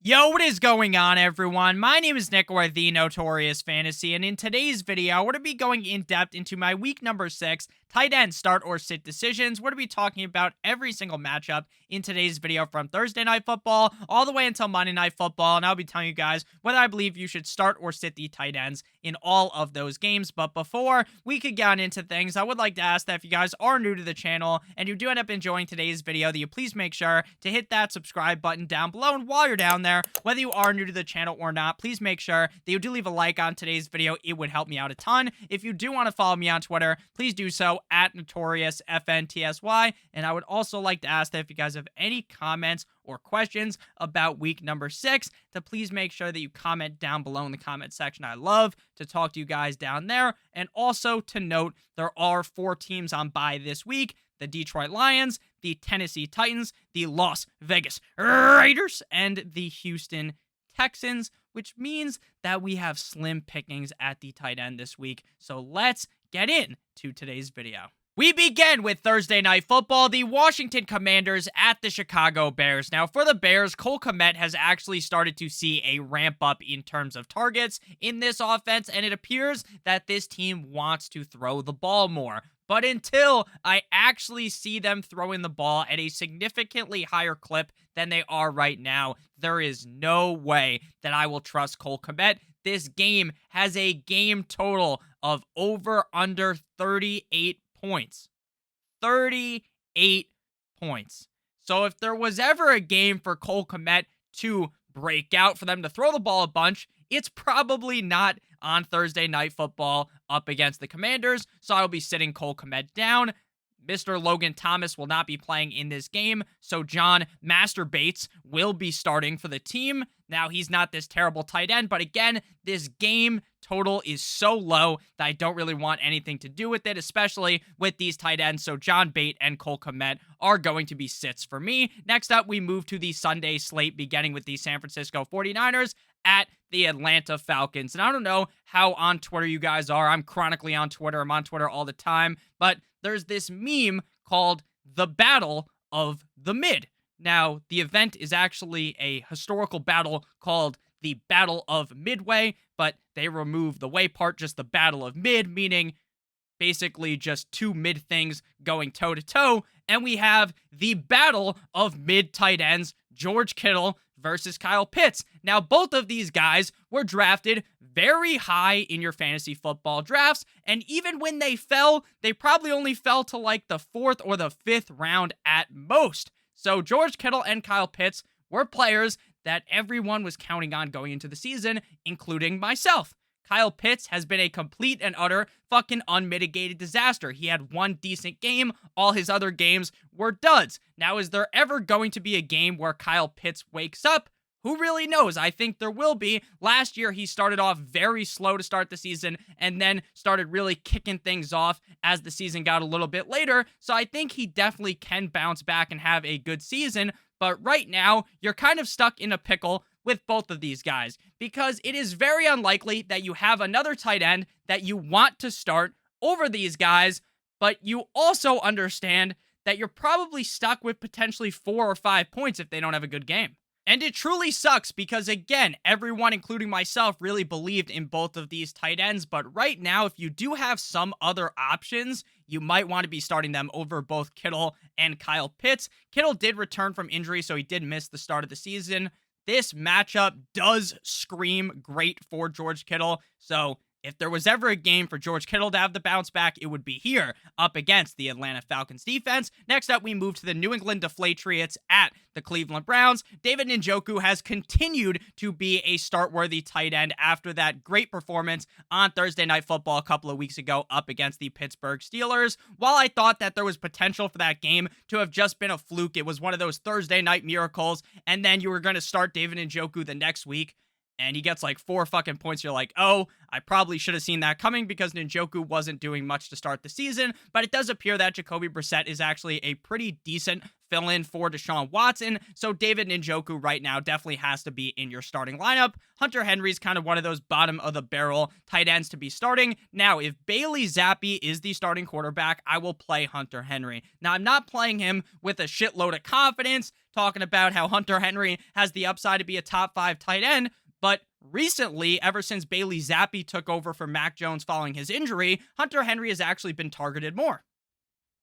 Yo, what is going on, everyone? My name is Nick, or the Notorious Fantasy, and in today's video, we're going to be going in depth into my week number 6 tight end start or sit decisions. We're going to be talking about every single matchup in today's video from Thursday Night Football all the way until Monday Night Football, and I'll be telling you guys whether I believe you should start or sit the tight ends in all of those games. But before we could get on into things, I would like to ask that if you guys are new to the channel and you do end up enjoying today's video, that you please make sure to hit that subscribe button down below. And while you're down there, whether you are new to the channel or not, please make sure that you do leave a like on today's video. It would help me out a ton. If you do want to follow me on Twitter, please do so at NotoriousFNTSY. And I would also like to ask that if you guys have any comments or questions about week number 6, to please make sure that you comment down below in the comment section. I love to talk to you guys down there. And also to note, there are 4 teams on bye this week: the Detroit Lions, the Tennessee Titans, the Las Vegas Raiders, and the Houston Texans, which means that we have slim pickings at the tight end this week. So let's get into today's video. We begin with Thursday Night Football, the Washington Commanders at the Chicago Bears. Now, for the Bears, Cole Kmet has actually started to see a ramp up in terms of targets in this offense, and it appears that this team wants to throw the ball more. But until I actually see them throwing the ball at a significantly higher clip than they are right now, there is no way that I will trust Cole Kmet. This game has a game total of under 38 points. 38 points. So if there was ever a game for Cole Kmet to break out, for them to throw the ball a bunch, it's probably not on Thursday Night Football up against the Commanders. So I'll be sitting Cole Kmet down. Mr. Logan Thomas will not be playing in this game, so John Master Bates will be starting for the team. Now, he's not this terrible tight end, but again, this game total is so low that I don't really want anything to do with it, especially with these tight ends. So John Bate and Cole Kmet are going to be sits for me. Next up, we move to the Sunday slate, beginning with the San Francisco 49ers at the Atlanta Falcons. And I don't know how on Twitter you guys are. I'm chronically on Twitter. I'm on Twitter all the time. But there's this meme called the Battle of the Mid. Now, the event is actually a historical battle called the Battle of Midway, but they remove the way part, just the Battle of Mid, meaning basically just 2 mid things going toe-to-toe. And we have the Battle of Mid tight ends, George Kittle versus Kyle Pitts. Now, both of these guys were drafted very high in your fantasy football drafts, and even when they fell, they probably only fell to like the 4th or the 5th round at most. So George Kittle and Kyle Pitts were players that everyone was counting on going into the season, including myself. Kyle Pitts has been a complete and utter fucking unmitigated disaster. He had 1 decent game. All his other games were duds. Now, is there ever going to be a game where Kyle Pitts wakes up? Who really knows? I think there will be. Last year, he started off very slow to start the season and then started really kicking things off as the season got a little bit later. So I think he definitely can bounce back and have a good season. But right now, you're kind of stuck in a pickle with both of these guys, because it is very unlikely that you have another tight end that you want to start over these guys, but you also understand that you're probably stuck with potentially 4 or 5 points if they don't have a good game. And it truly sucks because, again, everyone, including myself, really believed in both of these tight ends. But right now, if you do have some other options, you might want to be starting them over both Kittle and Kyle Pitts. Kittle did return from injury, so he did miss the start of the season. This matchup does scream great for George Kittle. So if there was ever a game for George Kittle to have the bounce back, it would be here up against the Atlanta Falcons defense. Next up, we move to the New England Deflatriots at the Cleveland Browns. David Njoku has continued to be a start-worthy tight end after that great performance on Thursday Night Football a couple of weeks ago up against the Pittsburgh Steelers. While I thought that there was potential for that game to have just been a fluke, it was one of those Thursday night miracles, and then you were going to start David Njoku the next week, and he gets like 4 fucking points. You're like, oh, I probably should have seen that coming because Njoku wasn't doing much to start the season. But it does appear that Jacoby Brissett is actually a pretty decent fill-in for Deshaun Watson. So David Njoku right now definitely has to be in your starting lineup. Hunter Henry's kind of one of those bottom-of-the-barrel tight ends to be starting. Now, if Bailey Zappi is the starting quarterback, I will play Hunter Henry. Now, I'm not playing him with a shitload of confidence talking about how Hunter Henry has the upside to be a top 5 tight end. But recently, ever since Bailey Zappi took over for Mac Jones following his injury, Hunter Henry has actually been targeted more.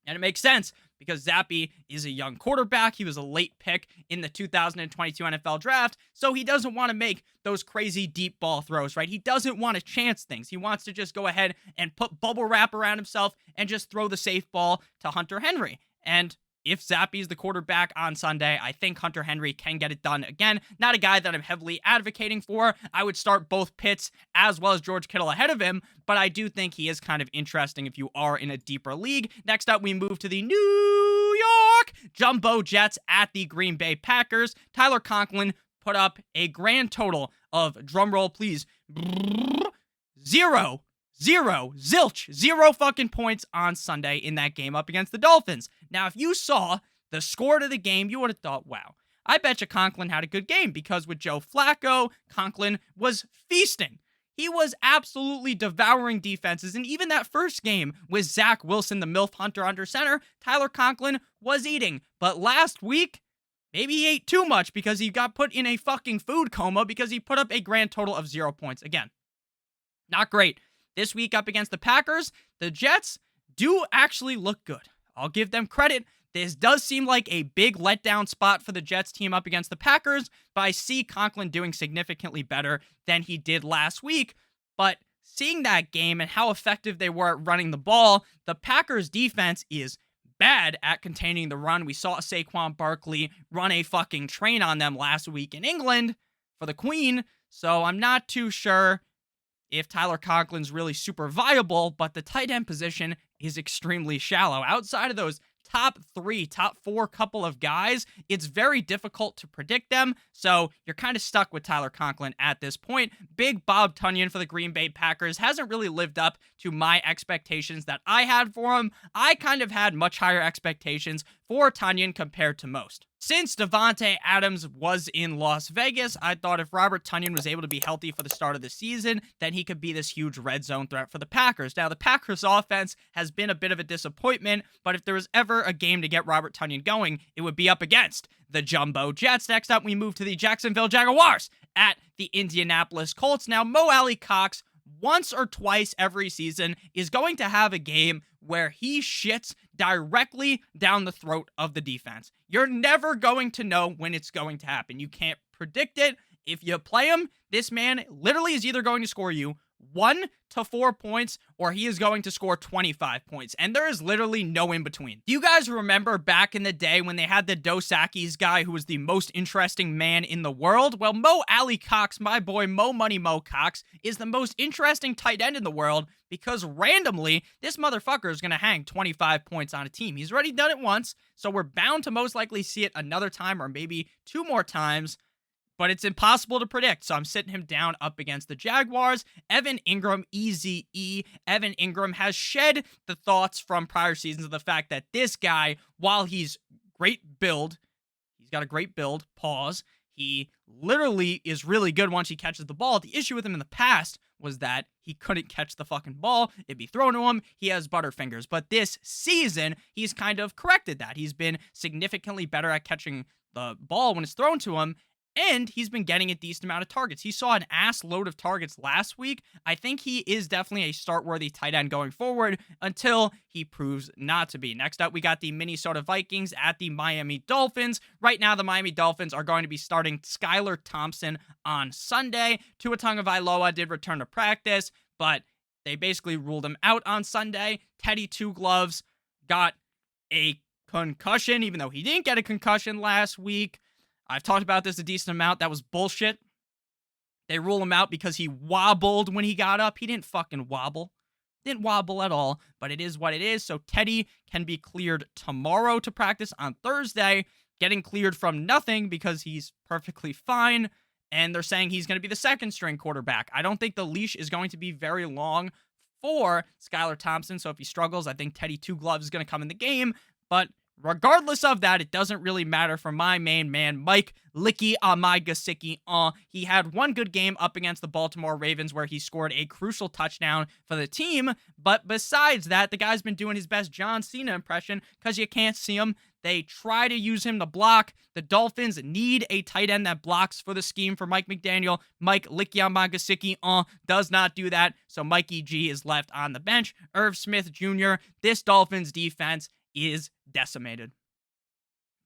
And it makes sense because Zappi is a young quarterback. He was a late pick in the 2022 NFL draft, so he doesn't want to make those crazy deep ball throws, right? He doesn't want to chance things. He wants to just go ahead and put bubble wrap around himself and just throw the safe ball to Hunter Henry. And if Zappi is the quarterback on Sunday, I think Hunter Henry can get it done. Again, not a guy that I'm heavily advocating for. I would start both Pitts as well as George Kittle ahead of him, but I do think he is kind of interesting if you are in a deeper league. Next up, we move to the New York Jumbo Jets at the Green Bay Packers. Tyler Conklin put up a grand total of, drumroll please, zero fucking points on Sunday in that game up against the Dolphins. Now, if you saw the score to the game, you would have thought, wow, I bet you Conklin had a good game because with Joe Flacco, Conklin was feasting. He was absolutely devouring defenses, and even that first game with Zach Wilson, the MILF Hunter under center, Tyler Conklin was eating. But last week, maybe he ate too much because he got put in a fucking food coma because he put up a grand total of 0 points. Again, not great. This week up against the Packers, the Jets do actually look good. I'll give them credit. This does seem like a big letdown spot for the Jets team up against the Packers, but I see Conklin doing significantly better than he did last week. But seeing that game and how effective they were at running the ball, the Packers defense is bad at containing the run. We saw Saquon Barkley run a fucking train on them last week in England for the Queen, so I'm not too sure if Tyler Conklin's really super viable, but the tight end position is extremely shallow. Outside of those top 4 couple of guys, it's very difficult to predict them, so you're kind of stuck with Tyler Conklin at this point. Big Bob Tonyan for the Green Bay Packers hasn't really lived up to my expectations that I had for him. I kind of had much higher expectations for Tonyan compared to most. Since Davante Adams was in Las Vegas, I thought if Robert Tonyan was able to be healthy for the start of the season, then he could be this huge red zone threat for the Packers. Now, the Packers offense has been a bit of a disappointment, but if there was ever a game to get Robert Tonyan going, it would be up against the Jumbo Jets. Next up, we move to the Jacksonville Jaguars at the Indianapolis Colts. Now, Mo Alley-Cox, once or twice every season, is going to have a game where he shits directly down the throat of the defense. You're never going to know when it's going to happen. You can't predict it. If you play him, this man literally is either going to score you 1 to 4 points, or he is going to score 25 points. And there is literally no in between. Do you guys remember back in the day when they had the Dos Equis guy who was the most interesting man in the world? Well, Mo Alley-Cox, my boy Mo Money Mo Cox, is the most interesting tight end in the world because randomly, this motherfucker is going to hang 25 points on a team. He's already done it once, so we're bound to most likely see it another time or maybe 2 more times. But it's impossible to predict, so I'm sitting him down up against the Jaguars. Evan Ingram, Eazy-E. Evan Ingram has shed the thoughts from prior seasons of the fact that this guy, while he's great build, he's got a great build, pause, he literally is really good once he catches the ball. The issue with him in the past was that he couldn't catch the fucking ball. It'd be thrown to him. He has butterfingers. But this season, he's kind of corrected that. He's been significantly better at catching the ball when it's thrown to him. And he's been getting a decent amount of targets. He saw an ass load of targets last week. I think he is definitely a start-worthy tight end going forward until he proves not to be. Next up, we got the Minnesota Vikings at the Miami Dolphins. Right now, the Miami Dolphins are going to be starting Skylar Thompson on Sunday. Tua Tagovailoa did return to practice, but they basically ruled him out on Sunday. Teddy Two Gloves got a concussion, even though he didn't get a concussion last week. I've talked about this a decent amount. That was bullshit. They rule him out because he wobbled when he got up. He didn't fucking wobble. Didn't wobble at all, but it is what it is. So Teddy can be cleared tomorrow to practice on Thursday, getting cleared from nothing because he's perfectly fine. And they're saying he's going to be the second string quarterback. I don't think the leash is going to be very long for Skylar Thompson. So if he struggles, I think Teddy Two Gloves is going to come in the game. But Regardless of that, it doesn't really matter for my main man, Mike Licky Amagasicki. He had one good game up against the Baltimore Ravens where he scored a crucial touchdown for the team. But besides that, the guy's been doing his best John Cena impression because you can't see him. They try to use him to block. The Dolphins need a tight end that blocks for the scheme for Mike McDaniel. Mike Licky Amagasicki does not do that. So Mikey G is left on the bench. Irv Smith Jr., this Dolphins defense is decimated.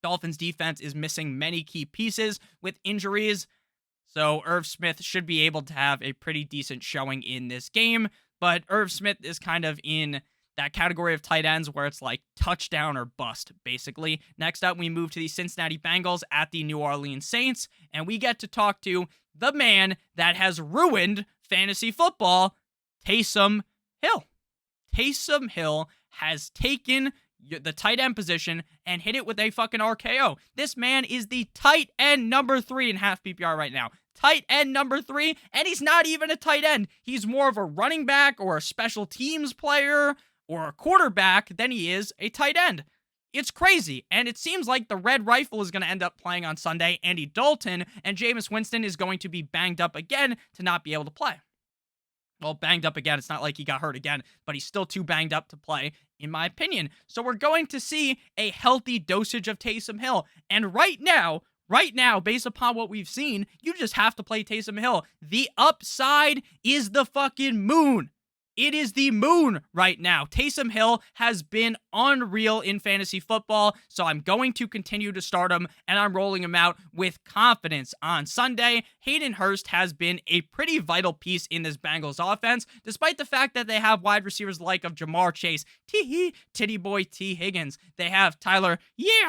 Dolphins defense is missing many key pieces with injuries, so Irv Smith should be able to have a pretty decent showing in this game, but Irv Smith is kind of in that category of tight ends where it's like touchdown or bust, basically. Next up, we move to the Cincinnati Bengals at the New Orleans Saints, and we get to talk to the man that has ruined fantasy football, Taysom Hill. Taysom Hill has taken the tight end position and hit it with a fucking RKO. This man is the tight end number 3 in half PPR right now. Tight end number 3, and he's not even a tight end. He's more of a running back or a special teams player or a quarterback than he is a tight end. It's crazy, and it seems like the Red Rifle is going to end up playing on Sunday, Andy Dalton, and Jameis Winston is going to be banged up again to not be able to play. Well, banged up again. It's not like he got hurt again, but he's still too banged up to play, in my opinion. So we're going to see a healthy dosage of Taysom Hill. And right now, based upon what we've seen, you just have to play Taysom Hill. The upside is the fucking moon. It is the moon right now. Taysom Hill has been unreal in fantasy football, so I'm going to continue to start him, and I'm rolling him out with confidence. On Sunday, Hayden Hurst has been a pretty vital piece in this Bengals offense, despite the fact that they have wide receivers like of Jamar Chase, Titty Boy T. Higgins. They have Tyler,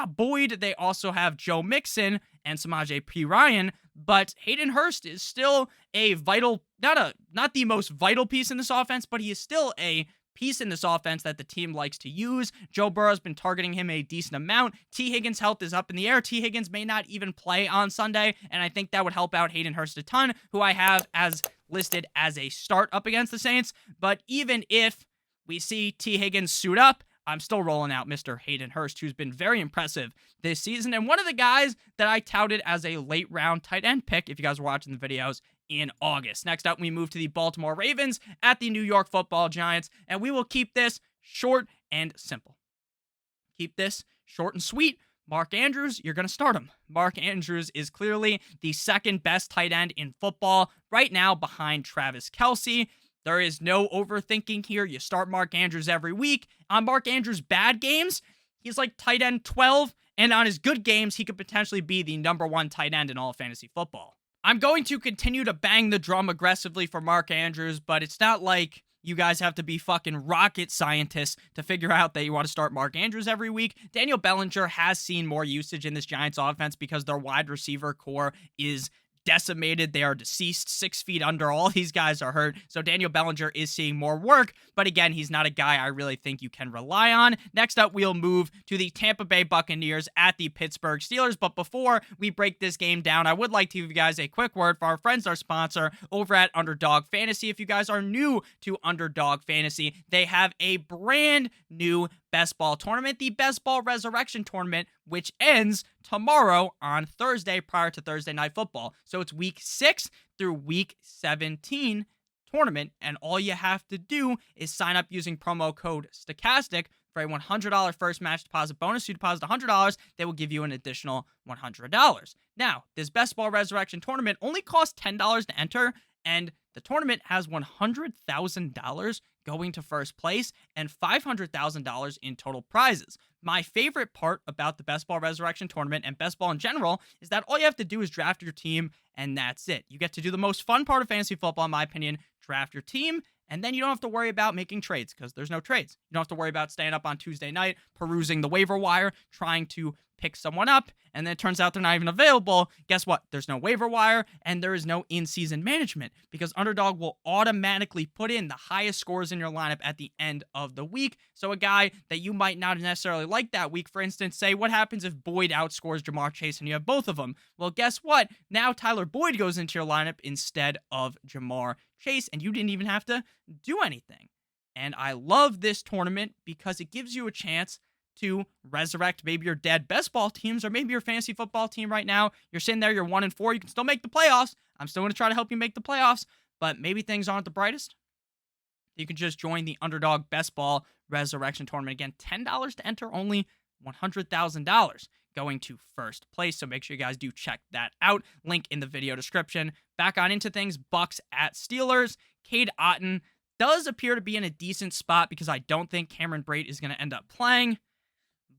Boyd. They also have Joe Mixon and Samaje P. Ryan, but Hayden Hurst is still a vital, not the most vital piece in this offense, but he is still a piece in this offense that the team likes to use. Joe Burrow's been targeting him a decent amount. T. Higgins' health is up in the air. T. Higgins may not even play on Sunday, and I think that would help out Hayden Hurst a ton, who I have as listed as a start up against the Saints. But even if we see T. Higgins suit up, I'm still rolling out Mr. Hayden Hurst, who's been very impressive this season, and one of the guys that I touted as a late-round tight end pick, if you guys were watching the videos, in August. Next up, we move to the Baltimore Ravens at the New York Football Giants, and we will keep this short and simple. Keep this short and sweet. Mark Andrews, you're going to start him. Mark Andrews is clearly the second best tight end in football right now behind Travis Kelce. There is no overthinking here. You start Mark Andrews every week. On Mark Andrews' bad games, he's like tight end 12, and on his good games, he could potentially be the number 1 tight end in all of fantasy football. I'm going to continue to bang the drum aggressively for Mark Andrews, but it's not like you guys have to be fucking rocket scientists to figure out that you want to start Mark Andrews every week. Daniel Bellinger has seen more usage in this Giants offense because their wide receiver core is decimated. They are deceased, 6 feet under. All these guys are hurt. So Daniel Bellinger is seeing more work. But again, he's not a guy I really think you can rely on. Next up, we'll move to the Tampa Bay Buccaneers at the Pittsburgh Steelers. But before we break this game down, I would like to give you guys a quick word for our friends, our sponsor over at Underdog Fantasy. If you guys are new to Underdog Fantasy, they have a brand new best ball tournament, the Best Ball Resurrection Tournament, which ends tomorrow on Thursday prior to Thursday Night Football. So it's week 6 through week 17 tournament, and all you have to do is sign up using promo code Stokastic for a $100 first match deposit bonus. You deposit $100, they will give you an additional $100. Now, this Best Ball Resurrection Tournament only costs $10 to enter, and the tournament has $100,000 going to first place and $500,000 in total prizes. My favorite part about the Best Ball Resurrection Tournament and Best Ball in general is that all you have to do is draft your team, and that's it. You get to do the most fun part of fantasy football, in my opinion, draft your team, and then you don't have to worry about making trades because there's no trades. You don't have to worry about staying up on Tuesday night, perusing the waiver wire, trying to pick someone up, and then it turns out they're not even available. Guess what? There's no waiver wire, and there is no in-season management because Underdog will automatically put in the highest scores in your lineup at the end of the week. So a guy that you might not necessarily like that week, for instance, say, what happens if Boyd outscores Jamar Chase and you have both of them? Well, guess what? Now Tyler Boyd goes into your lineup instead of Jamar Chase, and you didn't even have to do anything. And I love this tournament because it gives you a chance to resurrect maybe your dead best ball teams or maybe your fantasy football team right now. You're sitting there, you're 1-4. You can still make the playoffs. I'm still going to try to help you make the playoffs, but maybe things aren't the brightest. You can just join the Underdog Best Ball Resurrection Tournament. Again, $10 to enter, only $100,000 going to first place. So make sure you guys do check that out. Link in the video description. Back on into things, Bucks at Steelers. Cade Otton does appear to be in a decent spot because I don't think Cameron Brate is going to end up playing.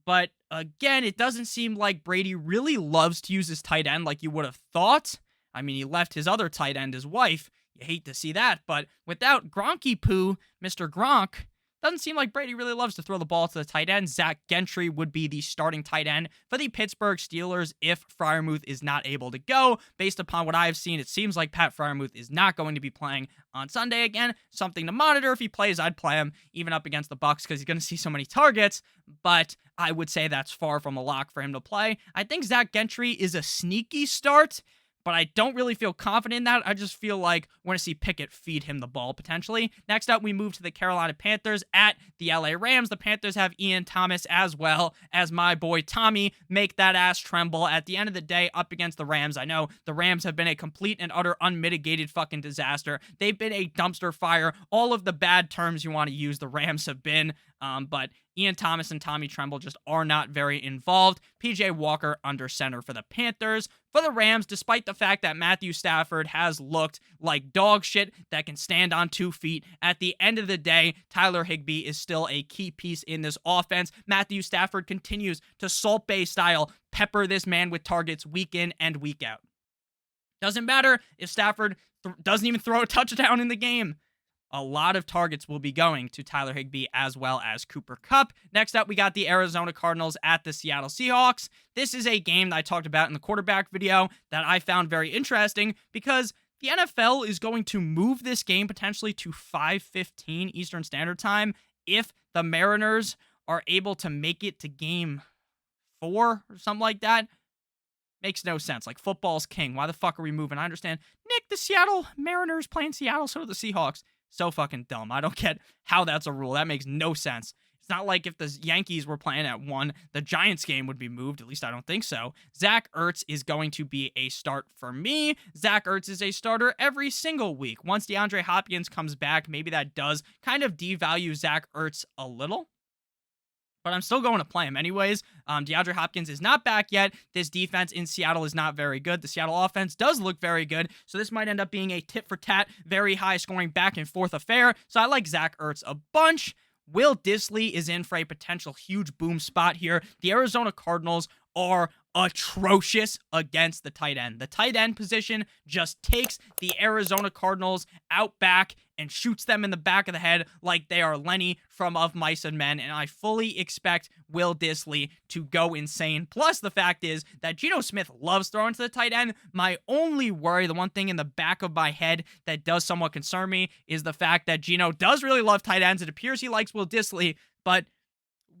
But again, it doesn't seem like Brady really loves to use his tight end like you would have thought. I mean, he left his other tight end, his wife. You hate to see that, but without Gronky Poo, Mr. Gronk, doesn't seem like Brady really loves to throw the ball to the tight end. Zach Gentry would be the starting tight end for the Pittsburgh Steelers if Freiermuth is not able to go. Based upon what I've seen, it seems like Pat Freiermuth is not going to be playing on Sunday again. Something to monitor. If he plays, I'd play him even up against the Bucks because he's going to see so many targets, but I would say that's far from a lock for him to play. I think Zach Gentry is a sneaky start, but I don't really feel confident in that. I just feel like we're going to see Pickett feed him the ball, potentially. Next up, we move to the Carolina Panthers at the LA Rams. The Panthers have Ian Thomas as well as my boy Tommy make that ass tremble. At the end of the day, up against the Rams, I know the Rams have been a complete and utter unmitigated fucking disaster. They've been a dumpster fire. All of the bad terms you want to use, the Rams have been. But Ian Thomas and Tommy Tremble just are not very involved. PJ Walker under center for the Panthers. For the Rams, despite the fact that Matthew Stafford has looked like dog shit that can stand on 2 feet, at the end of the day, Tyler Higbee is still a key piece in this offense. Matthew Stafford continues to Salt Bae style pepper this man with targets week in and week out. Doesn't matter if Stafford doesn't even throw a touchdown in the game. A lot of targets will be going to Tyler Higbee as well as Cooper Kupp. Next up, we got the Arizona Cardinals at the Seattle Seahawks. This is a game that I talked about in the quarterback video that I found very interesting because the NFL is going to move this game potentially to 5:15 Eastern Standard Time if the Mariners are able to make it to game 4 or something like that. Makes no sense. Like, football's king. Why the fuck are we moving? I understand. Nick, the Seattle Mariners play in Seattle, so do the Seahawks. So fucking dumb. I don't get how that's a rule. That makes no sense. It's not like if the Yankees were playing at 1, the Giants game would be moved. At least I don't think so. Zach Ertz is going to be a start for me. Zach Ertz is a starter every single week. Once DeAndre Hopkins comes back, maybe that does kind of devalue Zach Ertz a little. But I'm still going to play him anyways. DeAndre Hopkins is not back yet. This defense in Seattle is not very good. The Seattle offense does look very good, so this might end up being a tit-for-tat, very high-scoring back-and-forth affair. So I like Zach Ertz a bunch. Will Dissly is in for a potential huge boom spot here. The Arizona Cardinals are atrocious against the tight end. The tight end position just takes the Arizona Cardinals out back and shoots them in the back of the head like they are Lenny from Of Mice and Men, and I fully expect Will Dissly to go insane. Plus, the fact is that Geno Smith loves throwing to the tight end. My only worry, the one thing in the back of my head that does somewhat concern me, is the fact that Geno does really love tight ends. It appears he likes Will Dissly, but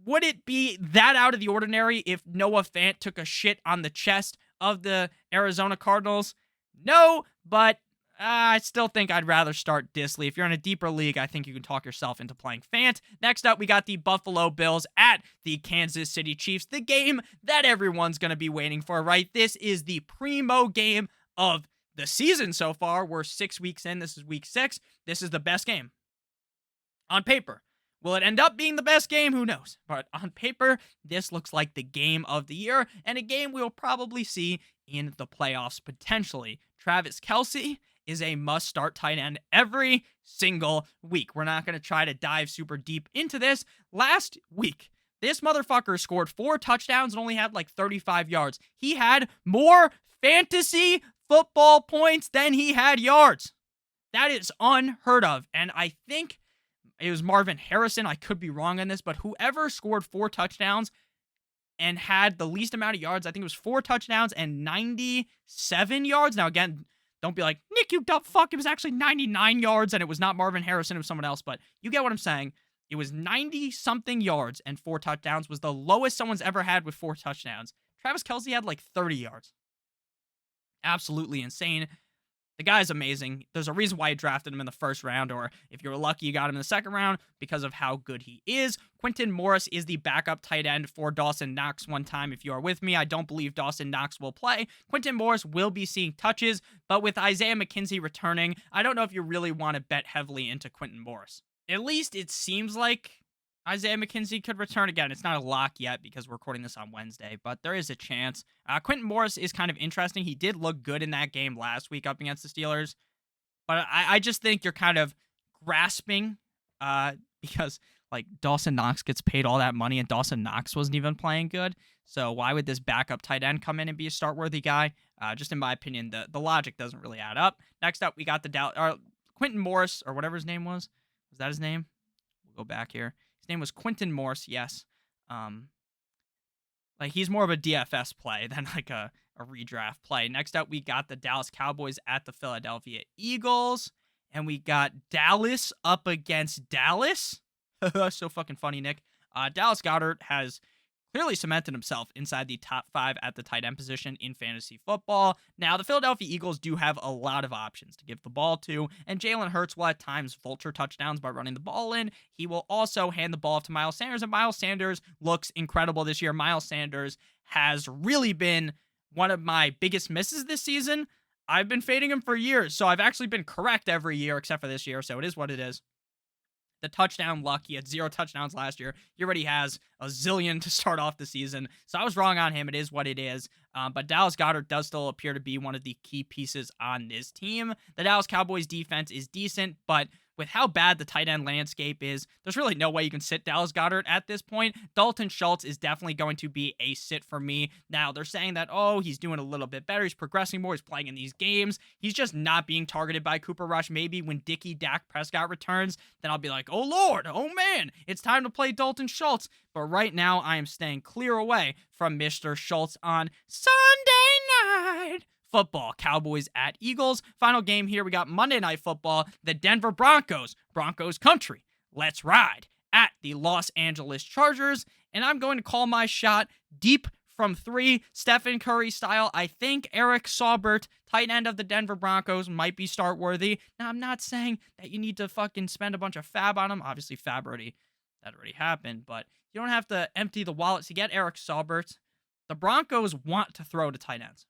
would it be that out of the ordinary if Noah Fant took a shit on the chest of the Arizona Cardinals? No, but I still think I'd rather start Dissly. If you're in a deeper league, I think you can talk yourself into playing Fant. Next up, we got the Buffalo Bills at the Kansas City Chiefs, the game that everyone's going to be waiting for, right? This is the primo game of the season so far. We're 6 weeks in. This is week 6. This is the best game on paper. Will it end up being the best game? Who knows? But on paper, this looks like the game of the year, and a game we'll probably see in the playoffs potentially. Travis Kelce is a must-start tight end every single week. We're not going to try to dive super deep into this. Last week, this motherfucker scored 4 touchdowns and only had like 35 yards. He had more fantasy football points than he had yards. That is unheard of, and I think it was Marvin Harrison. I could be wrong on this, but whoever scored 4 touchdowns and had the least amount of yards, I think it was 4 touchdowns and 97 yards. Now, again, don't be like, Nick, you dumb fuck. It was actually 99 yards, and it was not Marvin Harrison. It was someone else, but you get what I'm saying. It was 90-something yards and 4 touchdowns was the lowest someone's ever had with 4 touchdowns. Travis Kelce had like 30 yards. Absolutely insane. The guy's amazing. There's a reason why you drafted him in the first round, or if you're lucky, you got him in the second round because of how good he is. Quintin Morris is the backup tight end for Dawson Knox one time. If you are with me, I don't believe Dawson Knox will play. Quintin Morris will be seeing touches, but with Isaiah McKenzie returning, I don't know if you really want to bet heavily into Quintin Morris. At least it seems like Isaiah McKenzie could return again. It's not a lock yet because we're recording this on Wednesday, but there is a chance. Quintin Morris is kind of interesting. He did look good in that game last week up against the Steelers, but I just think you're kind of grasping because like Dawson Knox gets paid all that money and Dawson Knox wasn't even playing good. So why would this backup tight end come in and be a start-worthy guy? Just in my opinion, the logic doesn't really add up. Next up, we got the Quintin Morris, or whatever his name was. Was that his name? We'll go back here. His name was Quintin Morris, yes. Like he's more of a DFS play than like a redraft play. Next up, we got the Dallas Cowboys at the Philadelphia Eagles. And we got Dallas up against Dallas. So fucking funny, Nick. Dallas Goedert has clearly cemented himself inside the top 5 at the tight end position in fantasy football. Now, the Philadelphia Eagles do have a lot of options to give the ball to, and Jalen Hurts will at times vulture touchdowns by running the ball in. He will also hand the ball off to Miles Sanders, and Miles Sanders looks incredible this year. Miles Sanders has really been one of my biggest misses this season. I've been fading him for years, so I've actually been correct every year except for this year, so it is what it is. The touchdown luck. He had 0 touchdowns last year. He already has a zillion to start off the season. So I was wrong on him. It is what it is. But Dallas Goedert does still appear to be one of the key pieces on this team. The Dallas Cowboys defense is decent, but with how bad the tight end landscape is, there's really no way you can sit Dallas Goedert at this point. Dalton Schultz is definitely going to be a sit for me. Now, they're saying that, oh, he's doing a little bit better. He's progressing more. He's playing in these games. He's just not being targeted by Cooper Rush. Maybe when Dak Prescott returns, then I'll be like, oh, Lord, oh, man, it's time to play Dalton Schultz. But right now, I am staying clear away from Mr. Schultz on Sunday night football. Cowboys at Eagles. Final game here, we got Monday Night Football. The Denver Broncos country. Let's ride at the Los Angeles Chargers. And I'm going to call my shot deep from 3, Stephen Curry style. I think Eric Saubert, tight end of the Denver Broncos, might be start worthy. Now, I'm not saying that you need to fucking spend a bunch of fab on him. Obviously, that already happened, but you don't have to empty the wallet to get Eric Saubert. The Broncos want to throw to tight ends.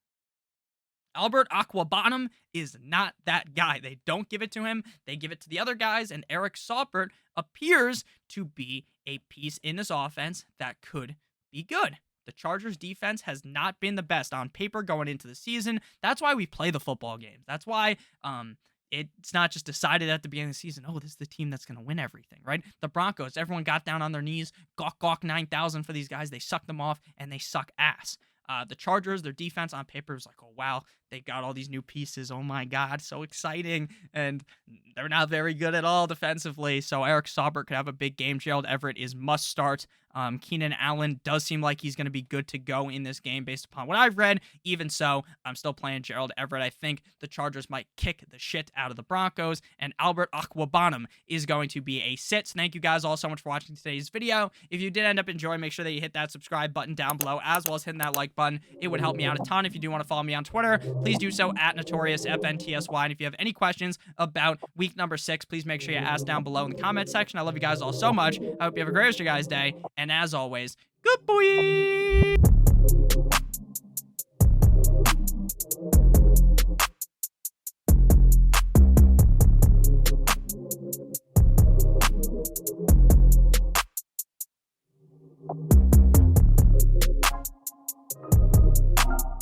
Albert Aquabonum is not that guy. They don't give it to him. They give it to the other guys, and Eric Saubert appears to be a piece in this offense that could be good. The Chargers defense has not been the best on paper going into the season. That's why we play the football games. That's why it's not just decided at the beginning of the season, oh, this is the team that's going to win everything, right? The Broncos, everyone got down on their knees, gawk 9,000 for these guys. They sucked them off, and they suck ass. The Chargers, their defense on paper is like, oh, wow, they got all these new pieces. Oh, my God, so exciting. And they're not very good at all defensively. So Eric Saubert could have a big game. Gerald Everett is must start. Keenan Allen does seem like he's going to be good to go in this game based upon what I've read. Even so, I'm still playing Gerald Everett. I think the Chargers might kick the shit out of the Broncos, and Albert Aquabonum is going to be a sit. So thank you guys all so much for watching today's video. If you did end up enjoying, make sure that you hit that subscribe button down below, as well as hitting that like button. It would help me out a ton. If you do want to follow me on Twitter, please do so at NotoriousFNTSY. And if you have any questions about week number 6, please make sure you ask down below in the comment section. I love you guys all so much. I hope you have a great rest of your guys' day. And as always, good boy!